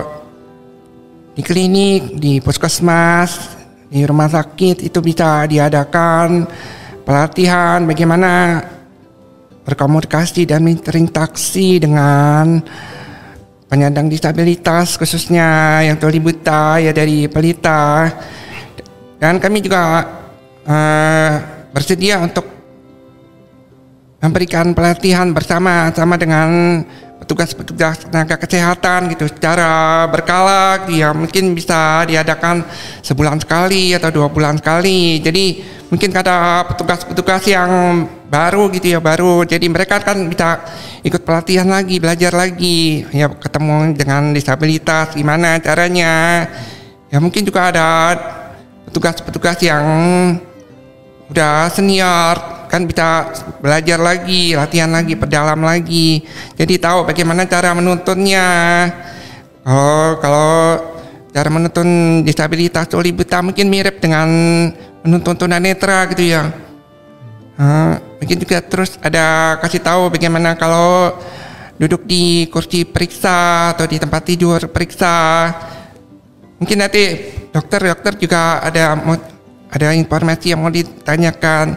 di klinik, di puskesmas, di rumah sakit itu bisa diadakan pelatihan bagaimana berkomunikasi dan berinteraksi dengan penyandang disabilitas khususnya yang tuli buta ya dari Pelita. Dan kami juga bersedia untuk memberikan pelatihan bersama-sama dengan petugas-petugas tenaga kesehatan gitu secara berkala ya, mungkin bisa diadakan sebulan sekali atau 2 bulan sekali. Jadi mungkin ada petugas-petugas yang baru gitu ya, jadi mereka kan bisa ikut pelatihan lagi, belajar lagi ya, ketemu dengan disabilitas gimana caranya ya. Mungkin juga ada petugas-petugas yang udah senior kan bisa belajar lagi, latihan lagi, perdalam lagi, jadi tahu bagaimana cara menuntunnya. Kalau cara menuntun disabilitas tuli buta mungkin mirip dengan menuntun tunanetra gitu ya. Mungkin juga terus ada kasih tahu bagaimana kalau duduk di kursi periksa atau di tempat tidur periksa. Mungkin nanti dokter juga ada informasi yang mau ditanyakan.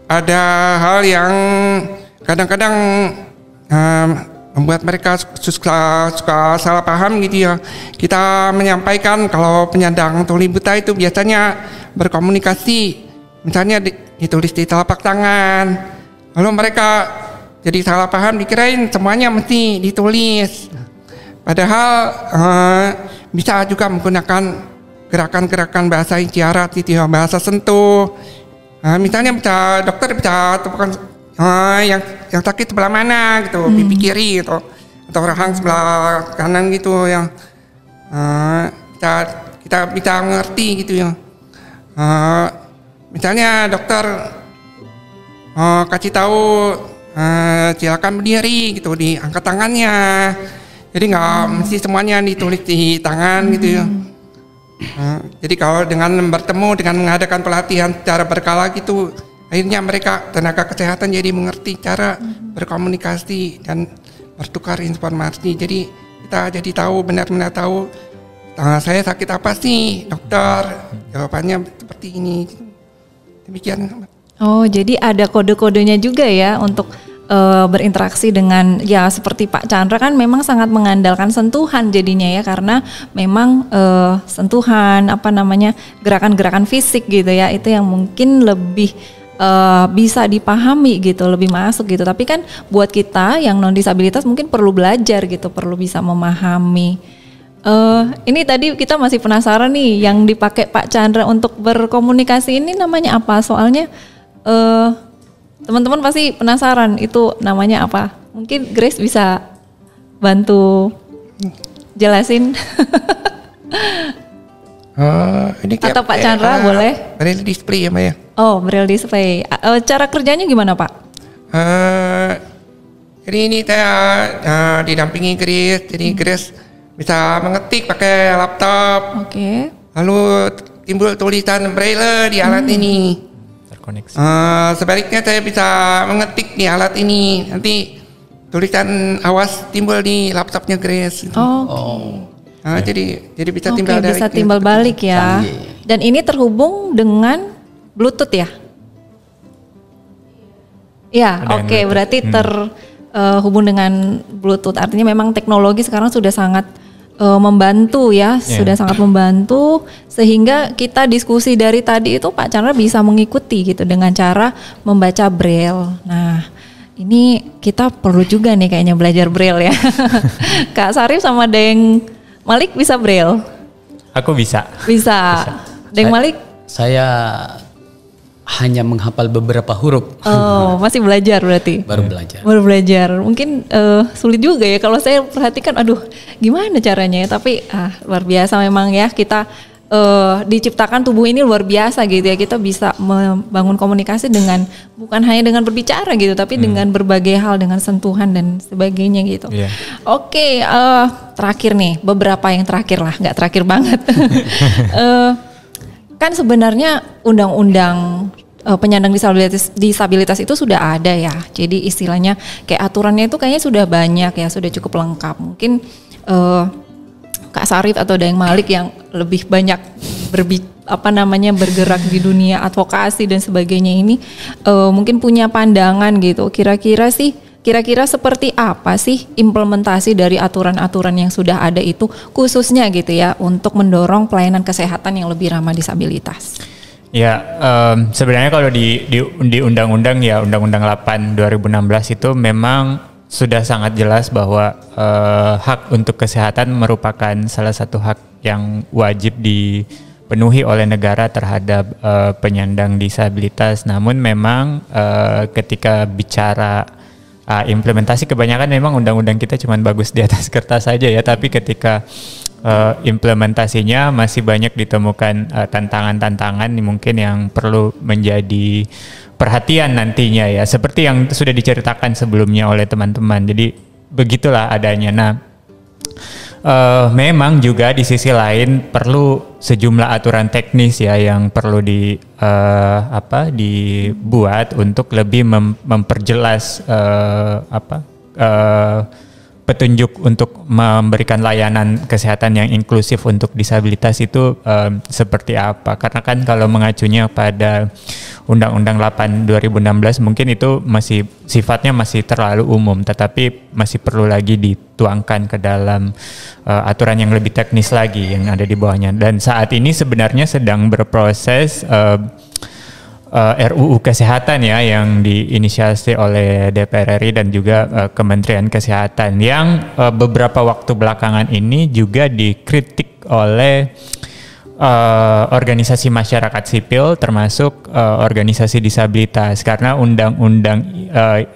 Ada hal yang kadang-kadang membuat mereka suka salah paham gitu ya. Kita menyampaikan kalau penyandang tuli buta itu biasanya berkomunikasi misalnya ditulis di telapak tangan, lalu mereka jadi salah paham dikirain semuanya mesti ditulis. Padahal bisa juga menggunakan gerakan-gerakan bahasa isyarat gitu ya, bahasa sentuh. Misalnya dokter bisa tepukan yang sakit sebelah mana gitu, pipi kiri gitu, atau rahang sebelah kanan gitu yang kita bisa mengerti gitu ya. Misalnya dokter kasih tahu silakan berdiri gitu, diangkat tangannya. Jadi nggak mesti semuanya ditulis di tangan gitu ya. Jadi kalau dengan bertemu dengan mengadakan pelatihan secara berkala gitu akhirnya mereka tenaga kesehatan jadi mengerti cara berkomunikasi dan bertukar informasi. Jadi kita jadi tahu, benar-benar tahu saya sakit apa sih dokter, jawabannya seperti ini. Demikian. Oh, jadi ada kode-kodenya juga ya untuk berinteraksi dengan, ya seperti Pak Chandra kan memang sangat mengandalkan sentuhan jadinya ya, karena memang sentuhan gerakan-gerakan fisik gitu ya, itu yang mungkin lebih bisa dipahami gitu, lebih masuk gitu. Tapi kan buat kita yang non disabilitas mungkin perlu belajar gitu, perlu bisa memahami. Ini tadi kita masih penasaran nih, yang dipakai Pak Chandra untuk berkomunikasi ini namanya apa? Soalnya teman-teman pasti penasaran itu namanya apa. Mungkin Grace bisa bantu jelasin. Ini atau Pak Chandra boleh? Braille display ya Mbak ya. Oh, Braille display. Cara kerjanya gimana Pak? Jadi ini saya didampingi Grace. Jadi Grace bisa mengetik pakai laptop. Oke. Lalu timbul tulisan Braille di alat ini. Terkoneksi. Sebaliknya saya bisa mengetik di alat ini. Nanti tulisan awas timbul di laptopnya Grace. Gitu. Jadi bisa timbal balik. Bisa timbal balik ya. Dan ini terhubung dengan Bluetooth ya? Ya, oke. Berarti terhubung dengan Bluetooth. Artinya memang teknologi sekarang sudah sangat membantu ya, sudah sangat membantu, sehingga kita diskusi dari tadi itu Pak Chandra bisa mengikuti gitu dengan cara membaca Braille. Nah, ini kita perlu juga nih kayaknya belajar Braille ya. Kak Sarif sama Deng Malik bisa Braille? Aku bisa. Bisa. Deng Malik? Saya hanya menghafal beberapa huruf. Oh, masih belajar berarti? Baru belajar. Baru belajar. Mungkin sulit juga ya kalau saya perhatikan, aduh gimana caranya ya. Tapi luar biasa memang ya, kita diciptakan tubuh ini luar biasa gitu ya. Kita bisa membangun komunikasi dengan, bukan hanya dengan berbicara gitu, tapi dengan berbagai hal, dengan sentuhan dan sebagainya gitu. Yeah. Oke, terakhir nih, beberapa yang terakhir lah, nggak terakhir banget. Kan sebenarnya undang-undang penyandang disabilitas itu sudah ada ya. Jadi istilahnya kayak aturannya itu kayaknya sudah banyak ya, sudah cukup lengkap. Mungkin Kak Sarif atau Deng Malik yang lebih banyak bergerak di dunia advokasi dan sebagainya ini mungkin punya pandangan gitu. Kira-kira seperti apa sih implementasi dari aturan-aturan yang sudah ada itu, khususnya gitu ya untuk mendorong pelayanan kesehatan yang lebih ramah disabilitas? Ya, sebenarnya kalau di undang-undang ya, Undang-Undang 8 2016 itu memang sudah sangat jelas bahwa hak untuk kesehatan merupakan salah satu hak yang wajib dipenuhi oleh negara terhadap penyandang disabilitas. Namun memang ketika bicara implementasi, kebanyakan memang undang-undang kita cuma bagus di atas kertas saja ya, tapi ketika implementasinya masih banyak ditemukan tantangan-tantangan mungkin yang perlu menjadi perhatian nantinya ya, seperti yang sudah diceritakan sebelumnya oleh teman-teman. Jadi begitulah adanya. Nah, memang juga di sisi lain perlu sejumlah aturan teknis ya yang perlu dibuat untuk lebih memperjelas petunjuk untuk memberikan layanan kesehatan yang inklusif untuk disabilitas itu seperti apa. Karena kan kalau mengacunya pada Undang-Undang 8 2016 mungkin itu masih sifatnya masih terlalu umum, tetapi masih perlu lagi dituangkan ke dalam aturan yang lebih teknis lagi yang ada di bawahnya. Dan saat ini sebenarnya sedang berproses RUU Kesehatan ya, yang diinisiasi oleh DPR RI dan juga Kementerian Kesehatan, yang beberapa waktu belakangan ini juga dikritik oleh organisasi masyarakat sipil termasuk organisasi disabilitas, karena undang-undang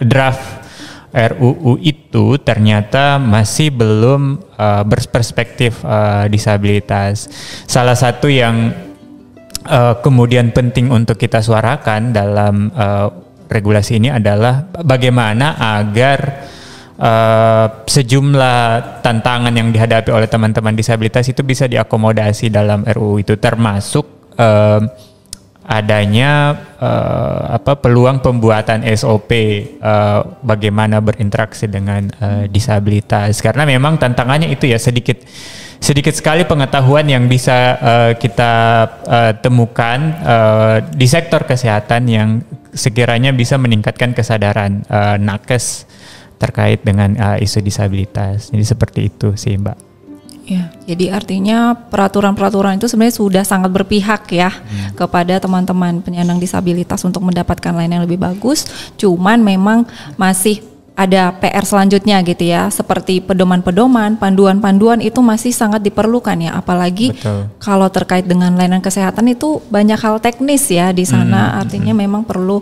draft RUU itu ternyata masih belum berperspektif disabilitas. Salah satu yang kemudian penting untuk kita suarakan dalam regulasi ini adalah bagaimana agar sejumlah tantangan yang dihadapi oleh teman-teman disabilitas itu bisa diakomodasi dalam RUU itu, termasuk adanya peluang pembuatan SOP bagaimana berinteraksi dengan disabilitas, karena memang tantangannya itu ya sedikit sekali pengetahuan yang bisa kita temukan di sektor kesehatan yang sekiranya bisa meningkatkan kesadaran nakes terkait dengan isu disabilitas. Jadi seperti itu sih, Mbak. Ya, jadi artinya peraturan-peraturan itu sebenarnya sudah sangat berpihak ya kepada teman-teman penyandang disabilitas untuk mendapatkan layanan yang lebih bagus. Cuman memang masih ada PR selanjutnya gitu ya, seperti pedoman-pedoman, panduan-panduan itu masih sangat diperlukan ya, apalagi kalau terkait dengan layanan kesehatan itu banyak hal teknis ya di sana, artinya memang perlu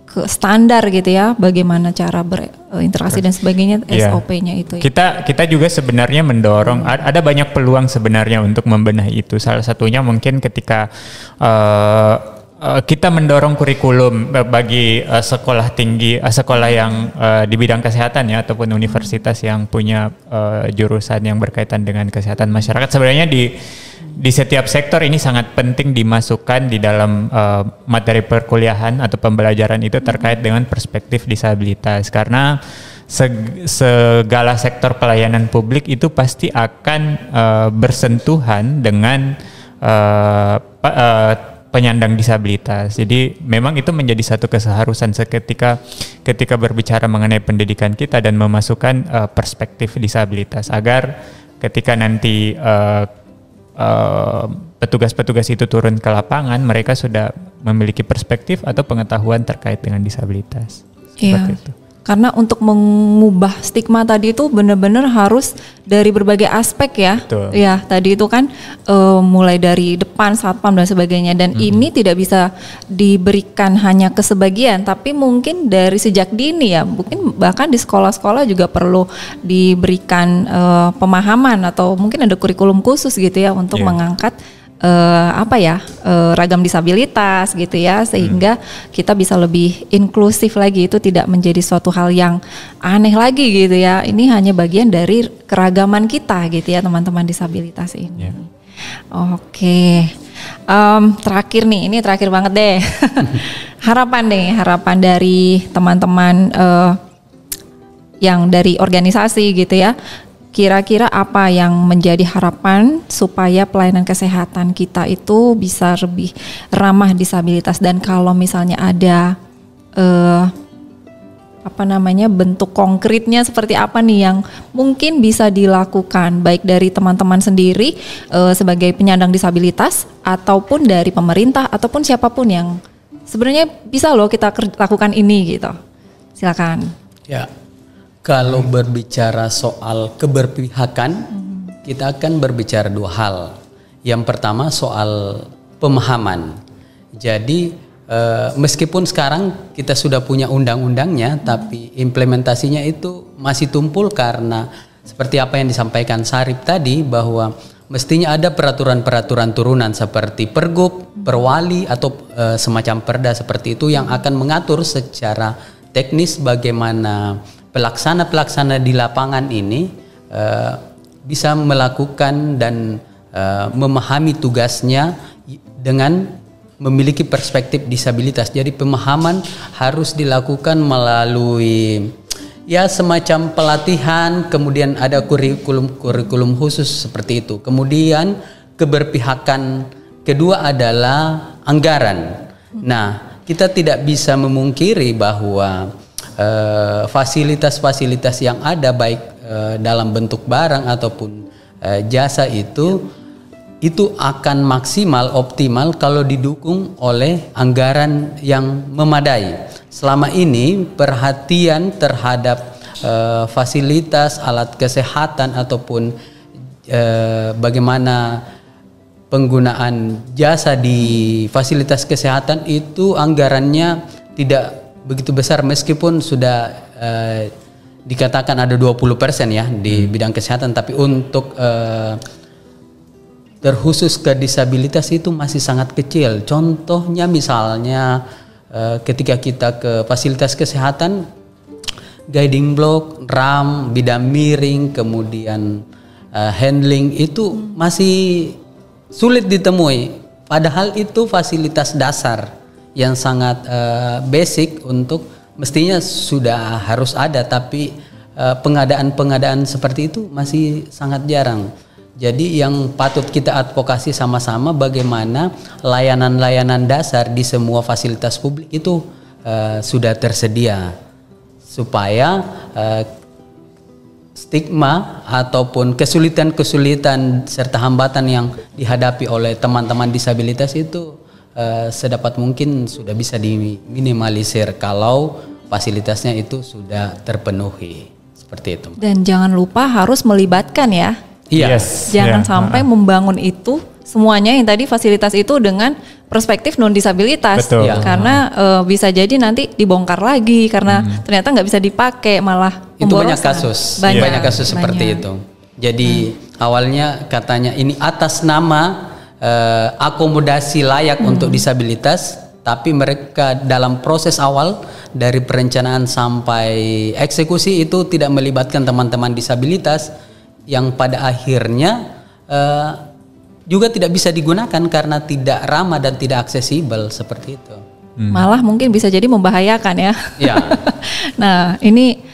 ke standar gitu ya, bagaimana cara berinteraksi dan sebagainya, SOP-nya itu. Ya. Kita juga sebenarnya mendorong, ada banyak peluang sebenarnya untuk membenahi itu. Salah satunya mungkin ketika kita mendorong kurikulum bagi sekolah tinggi, sekolah yang di bidang kesehatan ya, ataupun universitas yang punya jurusan yang berkaitan dengan kesehatan masyarakat. Sebenarnya di setiap sektor ini sangat penting dimasukkan di dalam materi perkuliahan atau pembelajaran itu terkait dengan perspektif disabilitas, karena segala sektor pelayanan publik itu pasti akan bersentuhan dengan penyandang disabilitas. Jadi memang itu menjadi satu keseharusan ketika berbicara mengenai pendidikan kita dan memasukkan perspektif disabilitas, agar ketika nanti petugas-petugas itu turun ke lapangan, mereka sudah memiliki perspektif atau pengetahuan terkait dengan disabilitas. Iya. Itu. Karena untuk mengubah stigma tadi itu benar-benar harus dari berbagai aspek ya. Betul. Ya, tadi itu kan mulai dari depan, satpam dan sebagainya, dan ini tidak bisa diberikan hanya ke sebagian, tapi mungkin dari sejak dini ya, mungkin bahkan di sekolah-sekolah juga perlu diberikan pemahaman atau mungkin ada kurikulum khusus gitu ya untuk mengangkat ragam disabilitas gitu ya, sehingga kita bisa lebih inklusif lagi, itu tidak menjadi suatu hal yang aneh lagi gitu ya. Ini hanya bagian dari keragaman kita gitu ya, teman-teman disabilitas ini. Oke. Terakhir nih, ini terakhir banget deh. Harapan dari teman-teman yang dari organisasi gitu ya. Kira-kira apa yang menjadi harapan supaya pelayanan kesehatan kita itu bisa lebih ramah disabilitas, dan kalau misalnya ada bentuk konkretnya seperti apa nih yang mungkin bisa dilakukan baik dari teman-teman sendiri sebagai penyandang disabilitas ataupun dari pemerintah ataupun siapapun yang sebenarnya bisa loh kita lakukan ini gitu. Silakan. Ya. Kalau berbicara soal keberpihakan, kita akan berbicara dua hal. Yang pertama soal pemahaman. Jadi meskipun sekarang kita sudah punya undang-undangnya, tapi implementasinya itu masih tumpul karena seperti apa yang disampaikan Sarip tadi, bahwa mestinya ada peraturan-peraturan turunan seperti pergub, perwali atau semacam perda seperti itu yang akan mengatur secara teknis bagaimana pelaksana di lapangan ini bisa melakukan dan memahami tugasnya dengan memiliki perspektif disabilitas. Jadi pemahaman harus dilakukan melalui ya semacam pelatihan, kemudian ada kurikulum khusus seperti itu. Kemudian keberpihakan kedua adalah anggaran. Nah, kita tidak bisa memungkiri bahwa fasilitas-fasilitas yang ada baik dalam bentuk barang ataupun jasa itu akan maksimal, optimal kalau didukung oleh anggaran yang memadai. Selama ini perhatian terhadap fasilitas, alat kesehatan ataupun bagaimana penggunaan jasa di fasilitas kesehatan itu anggarannya tidak begitu besar, meskipun sudah dikatakan ada 20% ya di bidang kesehatan, tapi untuk terkhusus ke disabilitas itu masih sangat kecil. Contohnya misalnya ketika kita ke fasilitas kesehatan, guiding block, RAM, bidang miring, kemudian handling itu masih sulit ditemui. padahal itu fasilitas dasar yang sangat basic untuk mestinya sudah harus ada, tapi pengadaan seperti itu masih sangat jarang. Jadi yang patut kita advokasi sama-sama bagaimana layanan-layanan dasar di semua fasilitas publik itu sudah tersedia, supaya stigma ataupun kesulitan-kesulitan serta hambatan yang dihadapi oleh teman-teman disabilitas itu sedapat mungkin sudah bisa diminimalisir kalau fasilitasnya itu sudah terpenuhi, seperti itu. Dan jangan lupa harus melibatkan ya. Iya. Yes. Jangan sampai membangun itu semuanya yang tadi fasilitas itu dengan perspektif non disabilitas. Betul. Karena bisa jadi nanti dibongkar lagi karena ternyata nggak bisa dipakai, malah Itu banyak pemborosan. kasus, banyak kasus seperti itu. Jadi awalnya katanya ini atas nama akomodasi layak untuk disabilitas, tapi mereka dalam proses awal dari perencanaan sampai eksekusi itu tidak melibatkan teman-teman disabilitas, yang pada akhirnya juga tidak bisa digunakan karena tidak ramah dan tidak aksesibel seperti itu. Malah mungkin bisa jadi membahayakan ya. Ya. Nah ini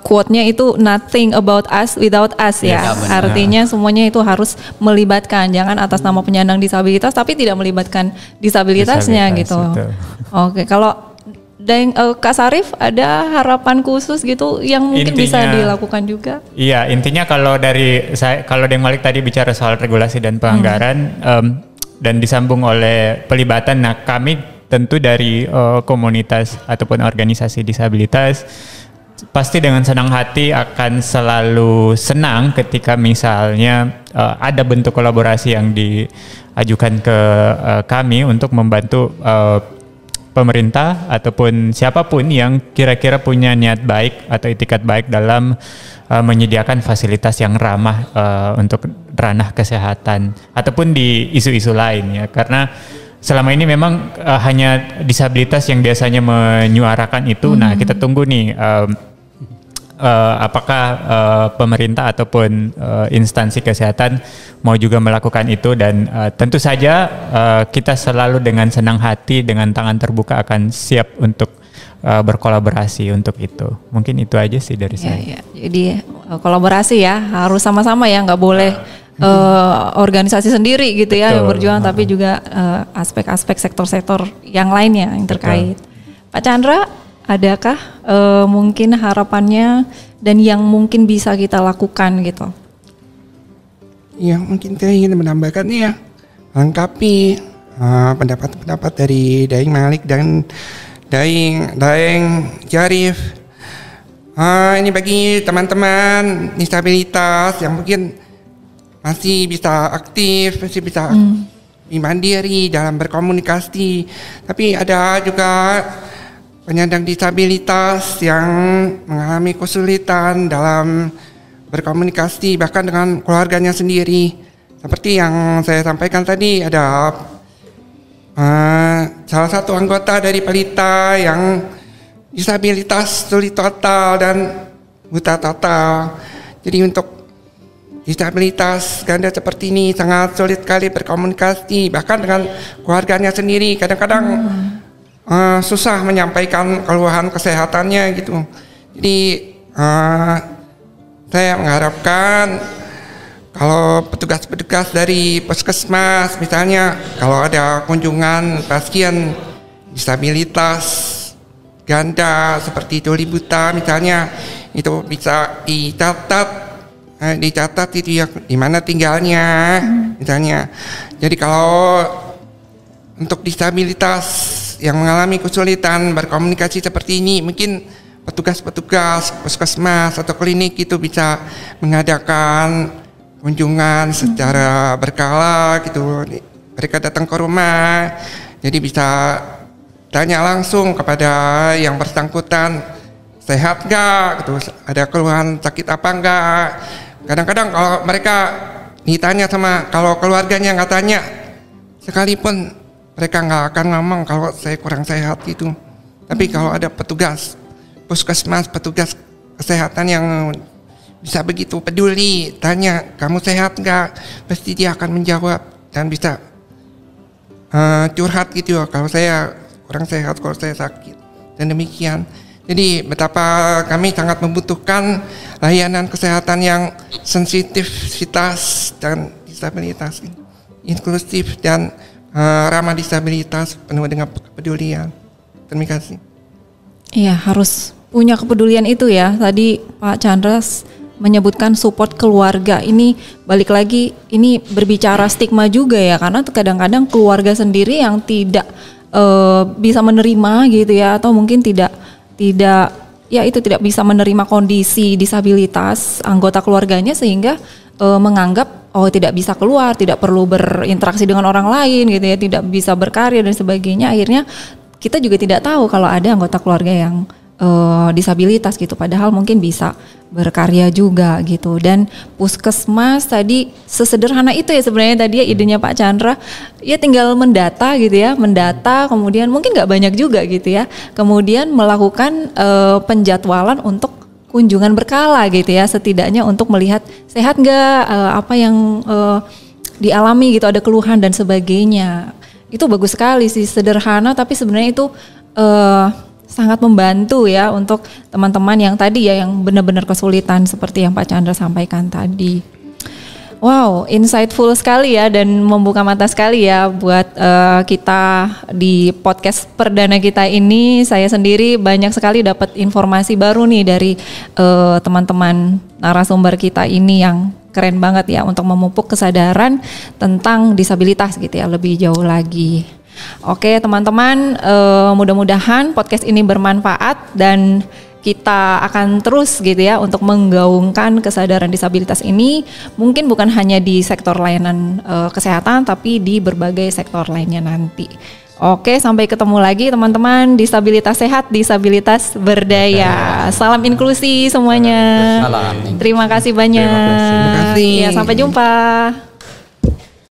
quote-nya itu nothing about us without us ya. Ya, benar. Artinya semuanya itu harus melibatkan, jangan atas nama penyandang disabilitas tapi tidak melibatkan disabilitasnya gitu. Betul. Oke, kalau Kak Sarif ada harapan khusus gitu yang mungkin bisa dilakukan juga? Iya, intinya kalau dari saya, kalau Deng Malik tadi bicara soal regulasi dan penganggaran dan disambung oleh pelibatan, nah kami tentu dari komunitas ataupun organisasi disabilitas pasti dengan senang hati akan selalu senang ketika misalnya ada bentuk kolaborasi yang diajukan ke kami untuk membantu pemerintah ataupun siapapun yang kira-kira punya niat baik atau itikat baik dalam menyediakan fasilitas yang ramah untuk ranah kesehatan ataupun di isu-isu lain ya, karena selama ini memang hanya disabilitas yang biasanya menyuarakan itu. Nah kita tunggu nih apakah pemerintah ataupun instansi kesehatan mau juga melakukan itu, dan tentu saja kita selalu dengan senang hati, dengan tangan terbuka akan siap untuk berkolaborasi untuk itu. Mungkin itu aja sih dari saya. Ya. Jadi kolaborasi ya, harus sama-sama ya, nggak boleh organisasi sendiri gitu ya yang berjuang, tapi juga aspek-aspek sektor-sektor yang lainnya yang terkait. Pak Chandra, adakah mungkin harapannya dan yang mungkin bisa kita lakukan gitu? Ya, mungkin saya ingin menambahkan ya, melengkapi pendapat-pendapat dari Daeng Malik dan Daeng Syarif. Ini bagi teman-teman disabilitas yang mungkin masih bisa aktif, masih bisa mandiri dalam berkomunikasi, tapi ada juga penyandang disabilitas yang mengalami kesulitan dalam berkomunikasi bahkan dengan keluarganya sendiri. Seperti yang saya sampaikan tadi, ada salah satu anggota dari Pelita yang disabilitas tuli total dan buta total. Jadi untuk disabilitas ganda seperti ini sangat sulit sekali berkomunikasi bahkan dengan keluarganya sendiri. Kadang-kadang susah menyampaikan keluhan kesehatannya gitu. Jadi saya mengharapkan kalau petugas-petugas dari puskesmas misalnya, kalau ada kunjungan pasien disabilitas ganda seperti tuli buta misalnya, itu bisa dicatat itu ya di mana tinggalnya misalnya. Jadi kalau untuk disabilitas yang mengalami kesulitan berkomunikasi seperti ini, mungkin petugas-petugas puskesmas atau klinik itu bisa mengadakan kunjungan secara berkala gitu. Mereka datang ke rumah, jadi bisa tanya langsung kepada yang bersangkutan, sehat gak gitu, ada keluhan sakit apa enggak. Kadang-kadang kalau mereka ditanya sama, kalau keluarganya nggak tanya sekalipun, mereka nggak akan ngomong kalau saya kurang sehat gitu. Tapi kalau ada petugas puskesmas, petugas kesehatan yang bisa begitu peduli, tanya kamu sehat nggak, pasti dia akan menjawab dan bisa curhat gitu ya, kalau saya kurang sehat, kalau saya sakit dan demikian. Jadi betapa kami sangat membutuhkan layanan kesehatan yang sensitivitas dan disabilitas, inklusif dan ramah disabilitas, penuh dengan kepedulian. Terima kasih. Iya, harus punya kepedulian itu ya. Tadi Pak Chandra menyebutkan support keluarga. Ini balik lagi, ini berbicara stigma juga ya, karena kadang-kadang keluarga sendiri yang tidak bisa menerima gitu ya, atau mungkin tidak bisa menerima kondisi disabilitas anggota keluarganya, sehingga menganggap tidak bisa keluar, tidak perlu berinteraksi dengan orang lain gitu ya, tidak bisa berkarya dan sebagainya. Akhirnya kita juga tidak tahu kalau ada anggota keluarga yang disabilitas gitu, padahal mungkin bisa berkarya juga gitu. Dan puskesmas tadi sesederhana itu ya sebenarnya tadi ya idenya Pak Chandra, ya tinggal mendata gitu ya, mendata, kemudian mungkin nggak banyak juga gitu ya, kemudian melakukan penjadwalan untuk kunjungan berkala gitu ya, setidaknya untuk melihat sehat nggak, apa yang dialami gitu, ada keluhan dan sebagainya. Itu bagus sekali sih, sederhana tapi sebenarnya itu sangat membantu ya untuk teman-teman yang tadi ya, yang benar-benar kesulitan seperti yang Pak Chandra sampaikan tadi. Wow, insightful sekali ya, dan membuka mata sekali ya buat kita di podcast perdana kita ini. Saya sendiri banyak sekali dapat informasi baru nih dari teman-teman narasumber kita ini yang keren banget ya untuk memupuk kesadaran tentang disabilitas gitu ya lebih jauh lagi. Oke teman-teman, mudah-mudahan podcast ini bermanfaat dan kita akan terus gitu ya untuk menggaungkan kesadaran disabilitas ini, mungkin bukan hanya di sektor layanan kesehatan tapi di berbagai sektor lainnya nanti. Oke, sampai ketemu lagi teman-teman. Disabilitas sehat, disabilitas berdaya. Salam inklusi semuanya. Terima kasih banyak. Terima kasih. Ya, sampai jumpa.